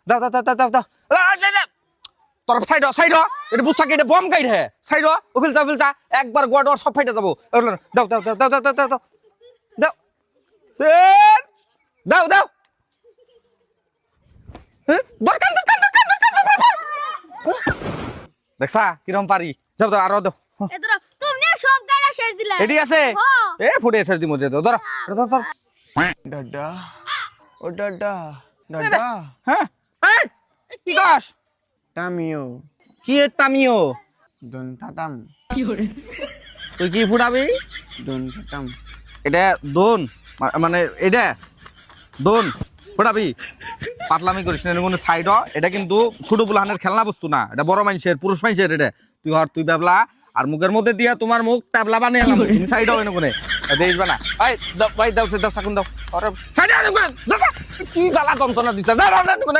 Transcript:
দাও দাও দাও দাও দাও তোর সাইড এটা বুঝছা কি এটা বম গাইড হে সাইড ও ফিলছা একবার গোয়া ডোর সব ফাইটে যাবো দাও দাও দাও দাও দাও দাও দাও দাও দাও দাও দরকার দেখছা কিরম পারি যাও দাও আরো দাও এদরা তুমি সব গাড়া শেষ দিলা এডি আছে এ ফুটে শেষ দিমু দে ধর দাদা ও দাদা দাদা হ্যাঁ এই কি গাছ টামিও কি এর টামিও দন তাতাম তুই কি ফুটাবি দন তাতাম এটা দোন মানে এটা দোন ফুটাবি পাতলামি করিস না কোনো সাইড এটা কিন্তু ছোট বুলাহানের খেলনা বস্তু না এটা বড় মানুষের পুরুষ মানুষের এটা তুই বেবলা আর মুখের মধ্যে দিয়া তোমার মুখ টাবলা বানিয়ে আনলাম তুমি সাইড হয় না কোনে দেখবা না ভাই দাও সাকুন দাও সাইড কি জ্বালা যন্ত্রণা দিচ্ছে কোনে